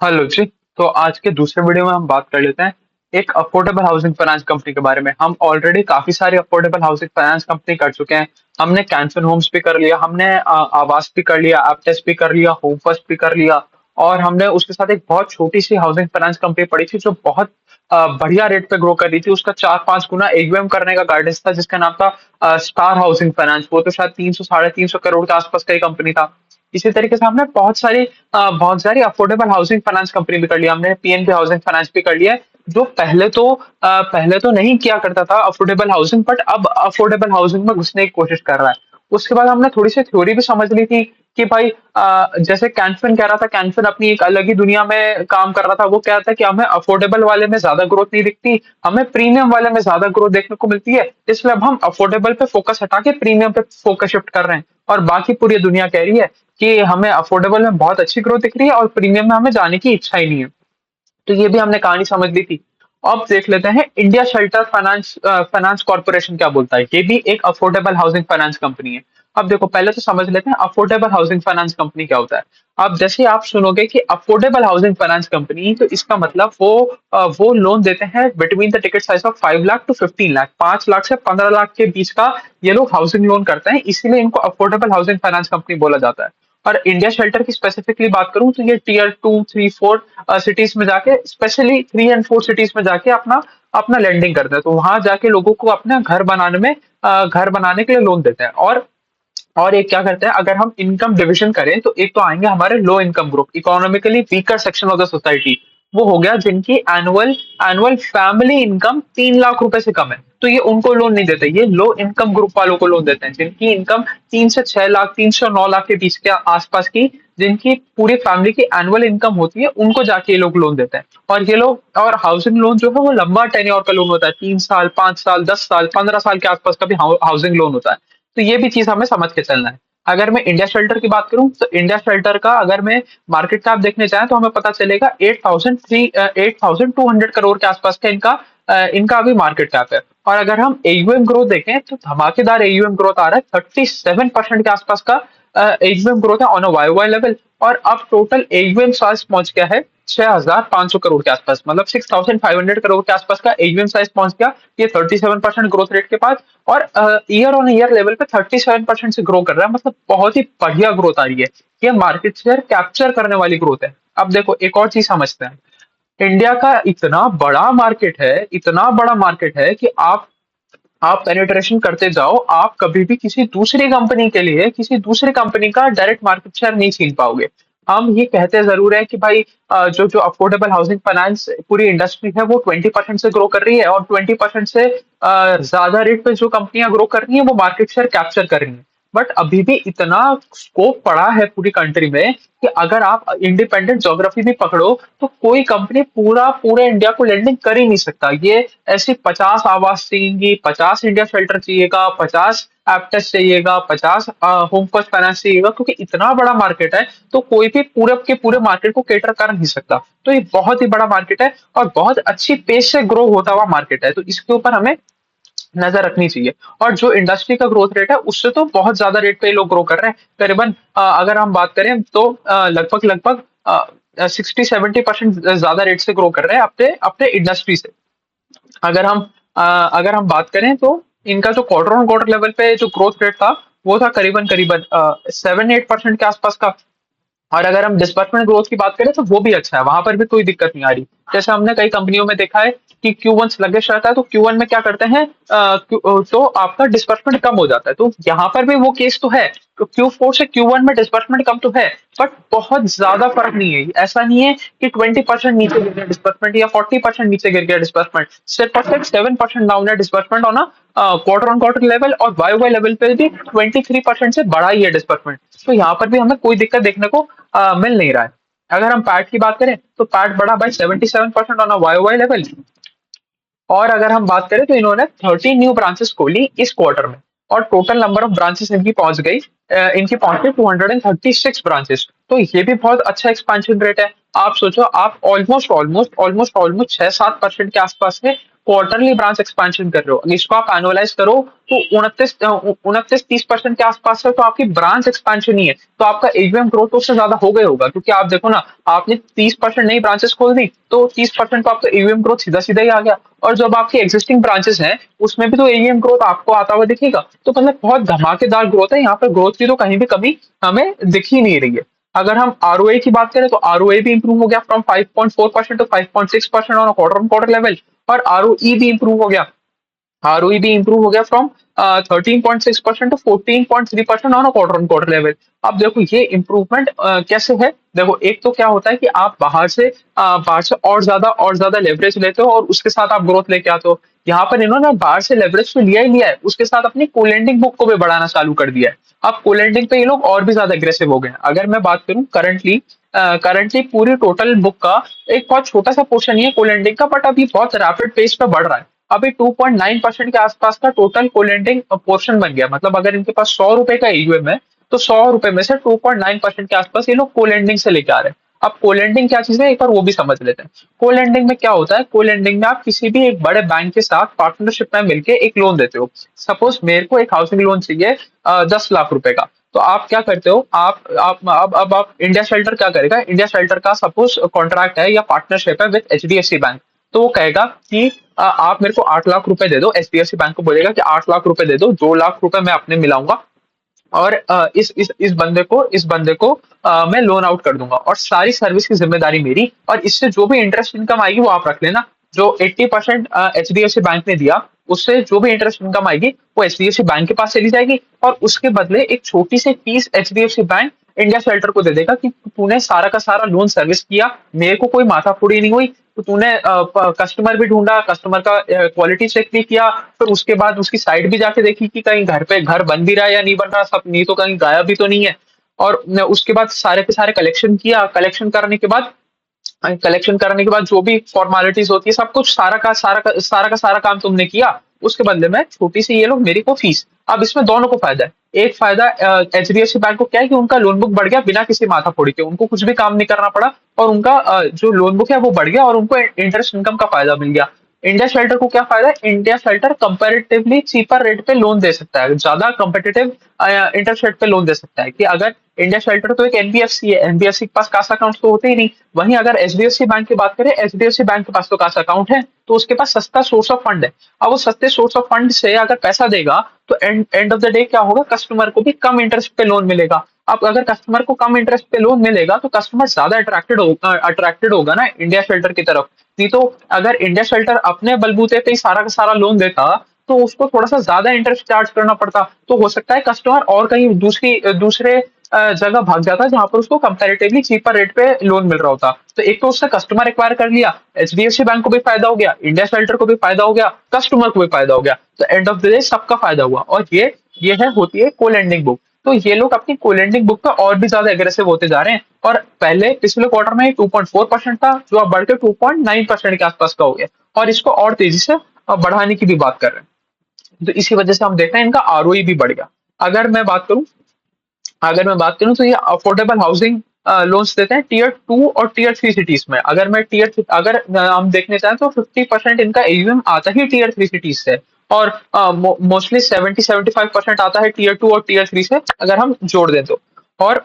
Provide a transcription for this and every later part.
Hello जी। तो आज के दूसरे वीडियो में हम बात कर लेते हैं एक अफोर्डेबल हाउसिंग फाइनेंस कंपनी के बारे में। हम ऑलरेडी काफी सारी अफोर्डेबल हाउसिंग फाइनेंस कंपनी कर चुके हैं। हमने कैंसन होम्स भी कर लिया, हमने आवास भी कर लिया, एप्टेस भी कर लिया, होम फर्स्ट भी कर लिया, और हमने उसके साथ एक बहुत छोटी सी हाउसिंग फाइनेंस कंपनी पड़ी थी जो बहुत बढ़िया रेट पे ग्रो कर रही थी। उसका 4-5 गुना एयूएम करने का गाइडेंस था, जिसका नाम था स्टार हाउसिंग फाइनेंस। वो तो शायद 300 350 करोड़ के आसपास का ही कंपनी था। इसी तरीके से हमने बहुत सारी अफोर्डेबल हाउसिंग फाइनेंस कंपनी भी कर लिया। हमने पीएनबी हाउसिंग फाइनेंस भी कर लिया है, जो पहले तो नहीं किया करता था अफोर्डेबल हाउसिंग, बट अब अफोर्डेबल हाउसिंग में घुसने की कोशिश कर रहा है। उसके बाद हमने थोड़ी सी थ्योरी भी समझ ली थी कि भाई जैसे कैनफिन कह रहा था, कैनफिन अपनी एक अलग ही दुनिया में काम कर रहा था। वो कह रहा था कि हमें अफोर्डेबल वाले में ज्यादा ग्रोथ नहीं दिखती, हमें प्रीमियम वाले में ज्यादा ग्रोथ देखने को मिलती है, इसलिए अब हम अफोर्डेबल पे फोकस हटा के प्रीमियम पे फोकस शिफ्ट कर रहे हैं। और बाकी पूरी दुनिया कह रही है कि हमें अफोर्डेबल में बहुत अच्छी ग्रोथ दिख रही है और प्रीमियम में हमें जाने की इच्छा ही नहीं है। तो ये भी हमने कहानी समझ ली थी। अब देख लेते हैं India shelter finance finance corporation क्या बोलता है। ये भी एक अफोर्डेबल हाउसिंग फाइनेंस कंपनी है। अब देखो, पहले तो समझ लेते हैं अफोर्डेबल हाउसिंग फाइनेंस कंपनी क्या होता है। अब जैसे ही आप सुनोगे कि अफोर्डेबल हाउसिंग फाइनेंस कंपनी, तो इसका मतलब वो लोन देते हैं between the ticket size of 5 lakh to 15 lakh, 5 lakh से 15 लाख के बीच का ये लोग हाउसिंग लोन करते हैं, इसीलिए इनको अफोर्डेबल हाउसिंग फाइनेंस कंपनी बोला जाता है। और इंडिया शेल्टर की स्पेसिफिकली बात करूं तो ये टियर 2, 3, 4 सिटीज में जाके, स्पेशली 3 और 4 सिटीज में जाके अपना अपना लैंडिंग करते हैं। तो वहां जाके लोगों को अपना घर बनाने के लिए लोन देते हैं। और एक क्या करते हैं, अगर हम इनकम डिविजन करें तो एक तो आएंगे हमारे low income group, economically weaker section of the society. वो हो गया जिनकी annual annual family income 3 lakh रुपए से कम है, तो ये उनको लोन नहीं देते। ये लो इनकम ग्रुप वालों को लोन देते हैं जिनकी इनकम 3 से 6 लाख, 3 से 9 लाख के बीच के आसपास की, जिनकी पूरी फैमिली की एनुअल इनकम होती है, उनको जाके ये लोग लोन देते हैं। और ये लोग, और हाउसिंग लोन जो है वो लंबा टेन्योर का लोन होता है, 3 साल, 5 साल, 10 साल, 15 साल के आसपास का भी हाउसिंग लोन होता है। तो ये भी चीज हमें समझ के चलना है। अगर मैं इंडिया शेल्टर की बात करूं तो इंडिया शेल्टर का अगर मैं मार्केट कैप देखने जाए तो हमें पता चलेगा 8,200 करोड़ के आसपास का इनका अभी मार्केट कैप है। और अगर हम एयूएम ग्रोथ देखें तो धमाकेदार एयूएम ग्रोथ आ रहा है, 37% के आसपास का एयूएम ग्रोथ है on a Y Y level. और अब टोटल एयूएम साइज पहुंच गया है 6,500 करोड़ के आसपास, मतलब 6,500 करोड़ के आसपास का एयूएम साइज पहुंच गया, ये 37% ग्रोथ रेट के पास। और ईयर ऑन ईयर लेवल पे 37% से ग्रो कर रहा है, मतलब बहुत ही बढ़िया ग्रोथ आ रही है। ये मार्केट शेयर कैप्चर करने वाली ग्रोथ है। अब देखो, एक और चीज समझते हैं। इंडिया का इतना बड़ा मार्केट है, इतना बड़ा मार्केट है कि आप पेनिट्रेशन करते जाओ, आप कभी भी किसी दूसरी कंपनी के लिए किसी दूसरी कंपनी का डायरेक्ट मार्केट शेयर नहीं छीन पाओगे। हम ये कहते जरूर है कि भाई जो जो अफोर्डेबल हाउसिंग फाइनेंस पूरी इंडस्ट्री है वो 20% से ग्रो कर रही है, और 20% से ज्यादा रेट पे जो कंपनियां ग्रो कर रही हैं वो मार्केट शेयर कैप्चर कर रही हैं। बट अभी भी इतना स्कोप पड़ा है पूरी कंट्री में कि अगर आप इंडिपेंडेंट ज्योग्राफी भी पकड़ो तो कोई कंपनी पूरे इंडिया को लैंडिंग कर ही नहीं सकता। ये ऐसी 50 आवास चाहिएगी, 50 इंडिया शेल्टर चाहिएगा, 50 एप्टेस चाहिएगा, 50 होम फर्स्ट फाइनेंस चाहिएगा, क्योंकि इतना बड़ा मार्केट है। तो कोई भी पूरे के पूरे मार्केट को केटर कर नहीं सकता। तो ये बहुत ही बड़ा मार्केट है और बहुत अच्छी पेस से ग्रो होता हुआ मार्केट है, तो इसके ऊपर हमें नजर रखनी चाहिए। और जो इंडस्ट्री का ग्रोथ रेट है उससे तो बहुत ज्यादा रेट पे लोग ग्रो कर रहे हैं। करीबन अगर हम बात करें तो लगभग लगभग 60-70% ज्यादा रेट से ग्रो कर रहे हैं अपने अपने इंडस्ट्री से। अगर हम बात करें तो इनका जो क्वार्टर ऑन क्वार्टर लेवल पे जो ग्रोथ रेट था वो था करीबन करीबन 7-8% के आसपास का। और अगर हम डिस्बर्समेंट ग्रोथ की बात करें तो वो भी अच्छा है, वहां पर भी कोई दिक्कत नहीं आ रही। जैसे हमने कई कंपनियों में देखा है कि Q1 स्लगिश रहता है, तो Q1 में क्या करते हैं, तो आपका डिस्बर्समेंट कम हो जाता है। तो यहाँ पर भी वो केस तो है, तो Q4 से Q1 में डिस्बर्समेंट कम तो है, बट बहुत ज्यादा फर्क नहीं है। ऐसा नहीं है कि 20% नीचे गिर गया डिस्बर्समेंट या 40% नीचे गिर गया डिस्बर्समेंट, सिर्फ और सिर्फ 7% डाउन है disbursement on quarter on quarter level, और वाई वाई लेवल पे भी 23% से बढ़ा ही है डिस्बर्समेंट। तो यहाँ पर भी हमें कोई दिक्कत देखने को मिल नहीं रहा है। अगर हम पैट की बात करें तो पैट बढ़ा by 77% on a Y level. और अगर हम बात करें तो इन्होंने 30 न्यू ब्रांचेस खोली इस क्वार्टर में, और टोटल नंबर ऑफ ब्रांचेस इनकी पहुंच गई 236 ब्रांचेस। तो ये भी बहुत अच्छा एक्सपेंशन रेट है। आप सोचो, आप ऑलमोस्ट ऑलमोस्ट ऑलमोस्ट ऑलमोस्ट 6-7% के आसपास में क्वार्टरली ब्रांच एक्सपेंशन कर रहे हो, इसको आप एनुअलाइज करो तो 29-30% के आसपास है, तो आपकी ब्रांच एक्सपेंशन ही है, तो आपका एयूएम ग्रोथ तो उससे ज्यादा हो गया होगा, क्योंकि आप देखो ना, आपने 30% नई ब्रांचेस खोल दी तो 30% तो आपका एयूएम ग्रोथ सीधा सीधा ही आ गया। और जब आपकी एग्जिस्टिंग ब्रांचेस हैं उसमें भी तो एयूएम ग्रोथ आपको आता हुआ दिखेगा, तो मतलब बहुत धमाकेदार ग्रोथ है यहाँ पर, ग्रोथ की तो कहीं भी कमी हमें दिख ही नहीं रही है। अगर हम आरओए की बात करें तो आरओए भी इंप्रूव हो गया from 5.4% to 5.6% on quarter on quarter level, और आरओई भी इंप्रूव हो गया, आरओई भी इंप्रूव हो गया from 13.6% to 14.3% on quarter on quarter level. अब देखो ये इंप्रूवमेंट कैसे है, देखो एक तो क्या होता है कि आप बाहर से और ज्यादा लेवरेज लेते हो और उसके साथ आप ग्रोथ लेके आते हो। यहाँ पर इन्होंने बाहर से लेवरेज तो लिया ही लिया है, उसके साथ अपनी कोलेंडिंग बुक को भी बढ़ाना चालू कर दिया है। अब कोलेंडिंग पे ये लोग और भी ज्यादा अग्रेसिव हो गए हैं। अगर मैं बात करूं करंटली पूरी टोटल बुक का एक बहुत छोटा सा पोर्शन ही है कोलेंडिंग का, बट अभी बहुत रैपिड पेस पे बढ़ रहा है। अभी 2.9% के आसपास का टोटल कोलेंडिंग पोर्शन बन गया, मतलब अगर इनके पास 100 रुपए का ईयूएम है तो 100 रुपए में से 2.9% के आसपास ये लोग कोलेंडिंग से लेके आ रहे हैं। अब कोलेंडिंग क्या चीज है एक बार वो भी समझ लेते हैं। कोलेंडिंग में क्या होता है, कोलेंडिंग में आप किसी भी एक बड़े बैंक के साथ पार्टनरशिप में मिलके एक लोन देते हो। सपोज मेरे को एक हाउसिंग लोन चाहिए 10 लाख रुपए का, तो आप क्या करते हो, आप अब आप इंडिया शेल्टर क्या करेगा, इंडिया शेल्टर का सपोज कॉन्ट्रैक्ट है या पार्टनरशिप है विद एचडीएफसी बैंक, तो वो कहेगा कि आप मेरे को 8 लाख रुपए दे दो, एचडीएफसी बैंक को बोलेगा कि 8 लाख रुपए दे दो, 2 लाख रुपए मैं अपने मिलाऊंगा, और इस बंदे को मैं लोन आउट कर दूंगा और सारी सर्विस की जिम्मेदारी मेरी, और इससे जो भी इंटरेस्ट इनकम आएगी वो आप रख लेना। जो 80% एचडीएफसी बैंक ने दिया, उससे जो भी इंटरेस्ट इनकम आएगी वो एचडीएफसी बैंक के पास चली जाएगी, और उसके बदले एक छोटी सी fees HDFC bank India shelter को दे देगा कि तूने सारा का सारा लोन सर्विस किया, मेरे को कोई माथाफोड़ी नहीं हुई, तो तूने कस्टमर भी ढूंढा, कस्टमर का क्वालिटी चेक भी किया, फिर उसके बाद उसकी साइट भी जाके देखी कि कहीं घर पे घर बन भी रहा है या नहीं बन रहा, सब नहीं तो कहीं गायब भी तो नहीं है। और उसके बाद सारे के सारे कलेक्शन किया, कलेक्शन करने के बाद जो भी फॉर्मेलिटीज होती है, सब कुछ सारा काम तुमने किया, उसके बदले में छोटी सी ये लोग मेरे को फीस। अब इसमें दोनों को फायदा है। एक फायदा एचडीएफसी बैंक को क्या है कि उनका लोन बुक बढ़ गया बिना किसी माथाफोड़ी के, उनको कुछ भी काम नहीं करना पड़ा, और उनका जो लोन बुक है वो बढ़ गया और उनको इंटरेस्ट इनकम का फायदा मिल गया। इंडिया शेल्टर को क्या फायदा है, India shelter comparatively cheaper rate पे लोन दे सकता है, ज्यादा कंपेटिटिव इंटरेस्ट रेट पे लोन दे सकता है। कि अगर इंडिया शेल्टर तो एक एनबीएफसी है, एनबीएफसी के पास कासा अकाउंट तो होते ही नहीं, वहीं अगर एचडीएफसी बैंक की बात करें, एचडीएफसी बैंक के पास तो कासा अकाउंट है, तो उसके पास सस्ता सोर्स ऑफ फंड है। अब वो सस्ते सोर्स ऑफ फंड से अगर पैसा देगा तो एंड ऑफ द डे क्या होगा, कस्टमर को भी कम इंटरेस्ट पे लोन मिलेगा। अब अगर कस्टमर को कम इंटरेस्ट पे लोन मिलेगा तो कस्टमर ज्यादा अट्रैक्टेड होगा ना इंडिया शेल्टर की तरफ। नहीं तो अगर इंडिया शेल्टर अपने बलबूते पे ही सारा का सारा लोन देता तो उसको थोड़ा सा ज्यादा इंटरेस्ट चार्ज करना पड़ता, तो हो सकता है कस्टमर और कहीं दूसरे जगह भाग जाता जहां पर उसको कंपैरेटिवली चीपर रेट पे लोन मिल रहा होता। तो एक तो उससे कस्टमर एक्वायर कर लिया, एचडीएफसी बैंक को भी फायदा हो गया, इंडिया शेल्टर को भी फायदा हो गया, कस्टमर को भी फायदा हो गया, तो एंड ऑफ द डे सबका फायदा हुआ। और ये है होती है कोलेंडिंग बुक। तो ये लोग अपनी कोलेंडिंग बुक का और भी ज्यादा एग्रेसिव होते जा रहे हैं, और पहले पिछले क्वार्टर में 2.4% था, जो अब बढ़ के 2.9% के आसपास का हो गया, और इसको और तेजी से बढ़ाने की भी बात कर रहे हैं। तो इसी वजह से हम देख रहे हैं इनका आरओई भी बढ़ गया। अगर मैं बात करूं अगर मैं बात करूं तो ये अफोर्डेबल हाउसिंग लोन्स देते हैं टीयर 2 और टीयर 3 सिटीज में। अगर हम देखने चाहें तो 50% इनका एयूएम आता ही टीयर 3 सिटीज से, और मोस्टली 70-75% आता है टीयर 2 और टीयर 3 से अगर हम जोड़ दें तो। और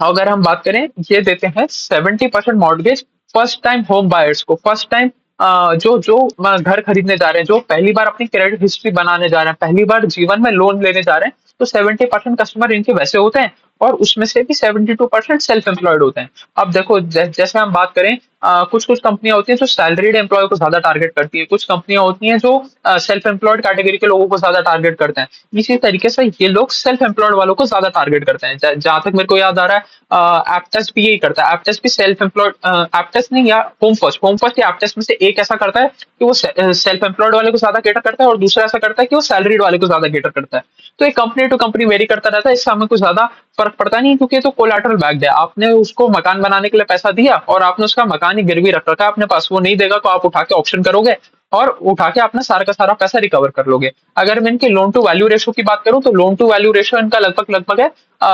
अगर हम बात करें, ये देते हैं 70% mortgage first time home buyers को, फर्स्ट टाइम जो जो घर खरीदने जा रहे हैं, जो पहली बार अपनी क्रेडिट हिस्ट्री बनाने जा रहे हैं, पहली बार जीवन में लोन लेने जा रहे हैं, तो 70% कस्टमर इनके वैसे होते हैं, और उसमें से भी 72% सेल्फ एम्प्लॉयड होते हैं। अब देखो जैसे हम बात करें, कुछ कुछ कंपनियां होती हैं जो सैलरीड एम्प्लॉय को ज्यादा टारगेट करती है, कुछ कंपनियां होती हैं जो सेल्फ एम्प्लॉयड कैटेगरी के लोगों को ज्यादा टारगेट करते हैं। इसी तरीके से ये लोग सेल्फ एम्प्लॉयड वालों को ज्यादा टारगेट करते हैं। जहां तक मेरे को याद आ रहा है, एप्टेस भी यही करता है, एप्टेस भी सेल्फ एम्प्लॉयड, एप्टेस नहीं या होम फर्स्ट या एप्टेस में से एक ऐसा करता है कि वो सेल्फ एम्प्लॉयड वाले को ज्यादा केटर करता है, और दूसरा ऐसा करता है कि वो सैलरीड वाले को ज्यादा केटर करता है। तो ये कंपनी टू कंपनी वेरी करता रहता है, इससे हमें कुछ ज्यादा फर्क पड़ता नहीं, क्योंकि ये तो कोलैटरल बैक्ड है। आपने उसको मकान बनाने के लिए पैसा दिया और आपने उसका मकान ही गिरवी रख रखा है अपने पास, वो नहीं देगा तो आप उठा के ऑप्शन करोगे और उठा के अपना सारा का सारा पैसा रिकवर कर लोगे। अगर मैं इनके लोन टू वैल्यू रेशो की बात करूं तो लोन टू वैल्यू रेशो इनका लगभग लगभग है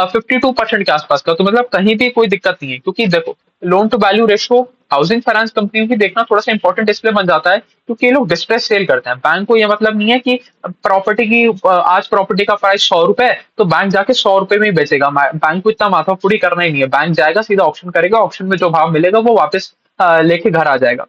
52% के आसपास का, तो मतलब कहीं भी कोई दिक्कत नहीं है, क्योंकि देखो loan to value ratio housing finance कंपनियों की देखना थोड़ा सा इंपॉर्टेंट इसलिए बन जाता है क्योंकि ये लोग डिस्ट्रेस सेल करते हैं। बैंक को ये मतलब नहीं है कि प्रॉपर्टी की आज प्रॉपर्टी का प्राइस 100 रुपए है तो बैंक जाके 100 रुपए में ही बेचेगा। बैंक को इतना माथाफोड़ी करना ही नहीं है। बैंक जाएगा सीधा ऑप्शन करेगा, ऑप्शन में जो भाव मिलेगा वो वापस लेके घर आ जाएगा।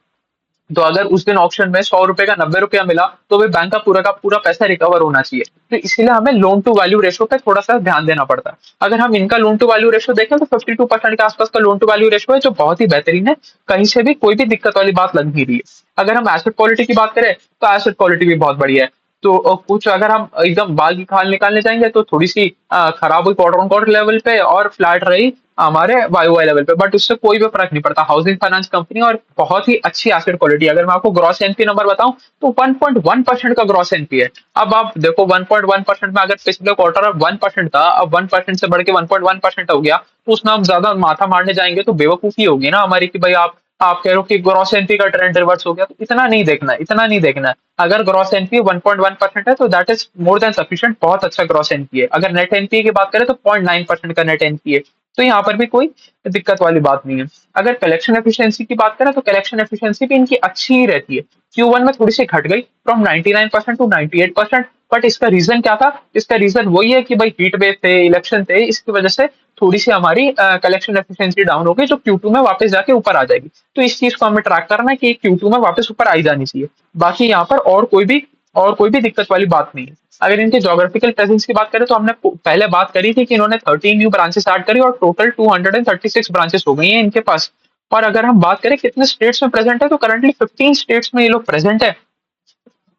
तो अगर उस दिन ऑप्शन में 100 रुपए का 90 रुपया मिला तो भी बैंक का पूरा पैसा रिकवर होना चाहिए। तो इसीलिए हमें लोन टू वैल्यू रेशो पे थोड़ा सा ध्यान देना पड़ता है। अगर हम इनका लोन टू वैल्यू रेशो देखें तो 52% के आसपास का लोन टू वैल्यू रेशो है, जो बहुत ही बेहतरीन है। कहीं से भी कोई भी दिक्कत वाली बात लग नहीं रही है। अगर हम एसेट क्वालिटी की बात करें तो एसेट क्वालिटी भी बहुत बढ़िया है। तो कुछ अगर हम एकदम बाल की खाल निकालने जाएंगे तो थोड़ी सी खराब हुई क्वार्टर ऑन क्वार्टर लेवल पे और फ्लैट रही हमारे वाई वाई लेवल पे, बट उससे कोई भी फर्क नहीं पड़ता। हाउसिंग फाइनेंस कंपनी और बहुत ही अच्छी एसेट क्वालिटी। अगर मैं आपको ग्रॉस एनपी नंबर बताऊं तो 1.1% का ग्रॉस एनपी है। अब आप देखो 1.1% में अगर पिछले क्वार्टर 1% था, अब 1% से बढ़ के 1.1% हो गया, तो उसमें हम ज्यादा माथा मारने जाएंगे तो बेवकूफी होगी ना हमारी कि भाई आप कह रहे हो कि ग्रॉस एनपी का ट्रेंड रिवर्स हो गया। तो इतना नहीं देखना है, इतना नहीं देखना है। अगर ग्रॉस एनपी 1.1% है तो that is more than sufficient, बहुत अच्छा ग्रॉस एनपी है। अगर नेट एनपी की बात करें तो 0.9% का नेट एनपी है। तो यहाँ पर भी कोई दिक्कत वाली बात नहीं है। अगर कलेक्शन एफिशिएंसी की बात करें तो कलेक्शन एफिशिएंसी भी इनकी अच्छी ही रहती है। Q1 में थोड़ी सी घट गई फ्रॉम 99% टू 98%। बट इसका रीजन क्या था? इसका रीजन वही है कि भाई हीट वेव थे, इलेक्शन थे, इसकी वजह से थोड़ी सी हमारी कलेक्शन एफिशिएंसी डाउन हो गई, जो Q2 में वापस जाके ऊपर आ जाएगी। तो इस चीज को हमें ट्रैक करना है कि Q2 में वापस ऊपर आई जानी चाहिए। बाकी यहाँ पर और कोई भी दिक्कत वाली बात नहीं है। अगर इनके जोग्राफिकल प्रेजेंस की बात करें तो हमने पहले बात करी थी कि इन्होंने 13 न्यू ब्रांचेस ऐड करी और टोटल 236 ब्रांचेस हो गई हैं इनके पास। और अगर हम बात करें कितने स्टेट्स में प्रेजेंट है तो करंटली 15 स्टेट्स में ये लोग प्रेजेंट है।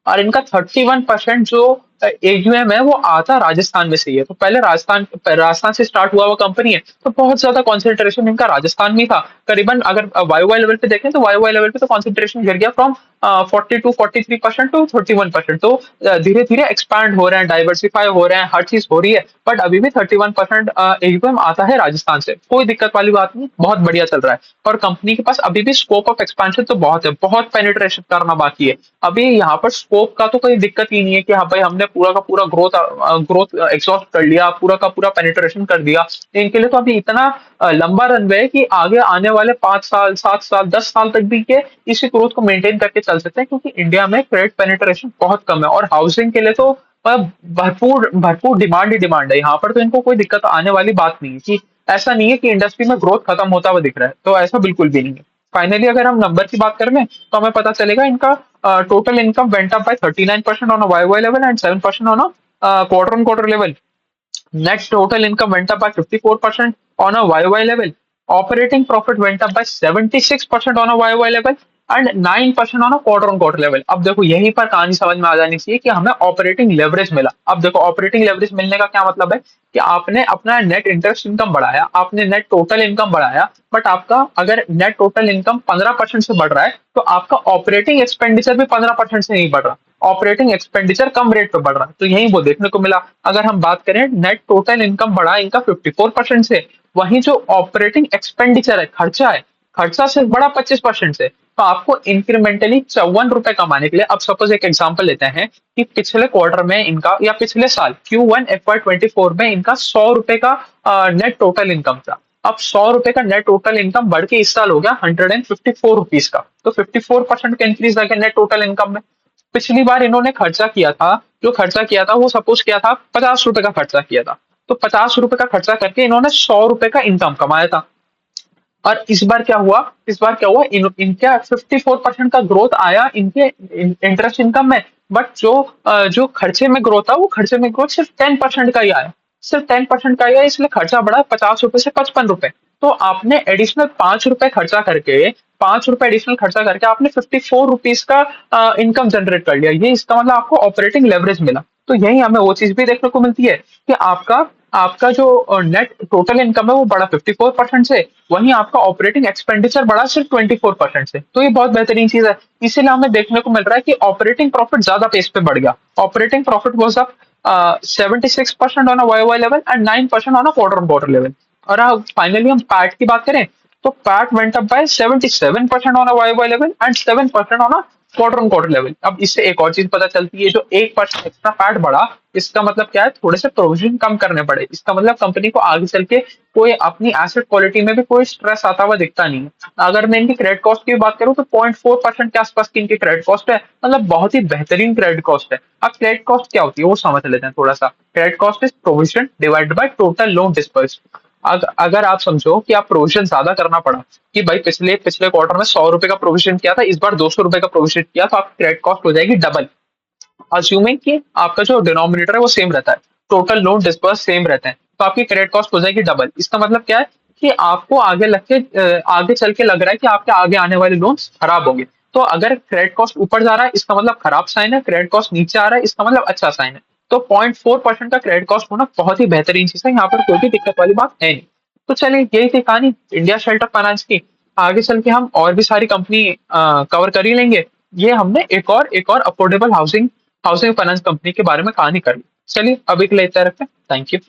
और इनका 31% जो एयूएम है वो आता राजस्थान में से ही है। तो पहले राजस्थान से स्टार्ट हुआ हुआ कंपनी है, तो बहुत ज्यादा कॉन्सेंट्रेशन इनका राजस्थान में ही था। करीबन अगर वाई वाई लेवल पे देखें तो वाई वाई लेवल पे तो कॉन्सेंट्रेशन गिर गया फ्रॉम 43% टू 31%। तो धीरे धीरे एक्सपैंड हो रहे हैं, डाइवर्सिफाई हो रहे हैं, हर चीज हो रही है। बट अभी भी 31% एयूएम आता है राजस्थान से। कोई दिक्कत वाली बात नहीं, बहुत बढ़िया चल रहा है। और कंपनी के पास अभी भी स्कोप ऑफ एक्सपेंशन तो बहुत है, बहुत पेनिट्रेशन करना बाकी है। अभी यहाँ पर स्कोप का तो कोई दिक्कत ही नहीं है कि हाँ भाई हमने पूरा का पूरा ग्रोथ एग्जॉस्ट कर लिया, पूरा का पूरा पेनिट्रेशन कर दिया। इनके लिए तो अभी इतना लंबा रनवे है कि आगे आने वाले 5 साल, 7 साल, 10 साल तक भी ये इसी ग्रोथ को मेंटेन करके चल सकते हैं, क्योंकि इंडिया में क्रेडिट पेनिट्रेशन बहुत कम है। और हाउसिंग के लिए तो भरपूर भरपूर डिमांड ही डिमांड है। यहाँ पर तो इनको कोई दिक्कत आने वाली बात नहीं है कि ऐसा नहीं है कि इंडस्ट्री में ग्रोथ खत्म होता हुआ दिख रहा है, तो ऐसा बिल्कुल भी नहीं है। फाइनली अगर हम नंबर की बात करें तो हमें पता चलेगा इनका total income went up by 39% on a YY level and 7% on a quarter on quarter level. Net total income went up by 54% on a YY level. Operating profit went up by 76% on a YY level and 9% on a quarter on quarter level. अब देखो यहीं पर कहानी समझ में आ जानी चाहिए कि हमें ऑपरेटिंग लेवरेज मिला। अब देखो ऑपरेटिंग लेवरेज मिलने का क्या मतलब है कि आपने अपना नेट इंटरेस्ट इनकम बढ़ाया, आपने नेट टोटल इनकम बढ़ाया, बट आपका अगर नेट टोटल इनकम 15% से बढ़ रहा है तो आपका ऑपरेटिंग एक्सपेंडिचर भी 15% से नहीं बढ़ रहा। ऑपरेटिंग एक्सपेंडिचर कम रेट पे बढ़ रहा है, तो यही वो देखने को मिला। अगर हम बात करें नेट टोटल इनकम बढ़ा इनका 54% से, वहीं जो ऑपरेटिंग एक्सपेंडिचर है, खर्चा है, खर्चा सिर्फ बढ़ा 25% से। तो आपको इंक्रीमेंटली 54 रुपए कमाने के लिए, अब सपोज एक एग्जांपल लेते हैं कि पिछले क्वार्टर में इनका या पिछले साल Q1 FY24 में इनका 100 रुपए का नेट टोटल इनकम था। अब 100 रुपए का नेट टोटल इनकम बढ़ के इस साल हो गया 154 रुपीज का। तो 54% का इंक्रीज आ गया नेट टोटल इनकम में। पिछली बार इन्होंने खर्चा किया था, जो खर्चा किया था वो सपोज किया था 50 रुपए का खर्चा किया था। तो 50 रुपए का खर्चा करके इन्होंने 100 रुपए का इनकम कमाया था। और इस बार क्या हुआ, इनका 54% का ग्रोथ आया इनके इंटरेस्ट इनकम में। बट जो खर्चे में ग्रोथ था, वो खर्चे में ग्रोथ सिर्फ 10% का ही आया, सिर्फ 10% का ही आया। इसलिए खर्चा बढ़ा 50 रुपए से 55 रुपए। तो आपने एडिशनल 5 रुपए खर्चा करके, 5 रुपए एडिशनल खर्चा करके आपने 54 रुपीज का इनकम जनरेट कर लिया। ये इसका मतलब आपको ऑपरेटिंग लेवरेज मिला। तो यही हमें वो चीज भी देखने को मिलती है कि आपका आपका जो नेट टोटल इनकम है वो बढ़ा 54% से, वहीं आपका ऑपरेटिंग एक्सपेंडिचर बढ़ा सिर्फ 24% से। तो ये बहुत बेहतरीन चीज है। इसीलिए हमें देखने को मिल रहा है कि ऑपरेटिंग प्रॉफिट ज्यादा पेस पे बढ़ गया। Operating profit was up 76% on a Y level and 9% on a quarter on quarter level. और फाइनली हम पैट की बात करें तो PAT went up by 77% on a Y level and 7% on a quarter on quarter level. अब इससे एक और चीज पता चलती है, जो 1% एक्स्ट्रा फैट बढ़ा, इसका मतलब क्या है, थोड़े से प्रोविजन कम करने पड़े। इसका मतलब कंपनी को आगे चल के कोई अपनी एसेट क्वालिटी में भी कोई स्ट्रेस आता हुआ दिखता नहीं है। अगर मैं इनकी क्रेडिट कॉस्ट की बात करूं तो 0.4% के आसपास की इनकी क्रेडिट कॉस्ट है, मतलब बहुत ही बेहतरीन क्रेडिट कॉस्ट है। अब क्रेडिट कॉस्ट क्या होती है वो समझ लेते हैं थोड़ा सा। Credit cost is provision divided by total loan disperse. अगर आप समझो कि आप प्रोविजन ज्यादा करना पड़ा, कि भाई पिछले पिछले क्वार्टर में 100 रुपए का प्रोविजन किया था, इस बार 200 रुपए का प्रोविजन किया, तो आपकी क्रेडिट कॉस्ट हो जाएगी डबल। अज्यूमिंग कि आपका जो डिनोमिनेटर है वो सेम रहता है, टोटल लोन डिस्पर्स सेम रहते हैं, तो आपकी क्रेडिट कॉस्ट हो जाएगी डबल। इसका मतलब क्या है कि आपको आगे लग के आगे चल के लग रहा है कि आपके आगे आने वाले लोन्स खराब होंगे। तो अगर क्रेडिट कॉस्ट ऊपर जा रहा है इसका मतलब खराब साइन है, क्रेडिट कॉस्ट नीचे आ रहा है इसका मतलब अच्छा साइन है। तो 0.4% का क्रेडिट कॉस्ट होना बहुत ही बेहतरीन चीज है, यहाँ पर कोई भी दिक्कत वाली बात है नहीं। तो चलिए यही थी कहानी इंडिया शेल्टर फाइनेंस की। आगे चल के हम और भी सारी कंपनी कवर कर ही लेंगे। ये हमने एक और affordable housing housing finance company के बारे में कहानी कर ली। चलिए अभी के लिए इतना रखते हैं। Thank you.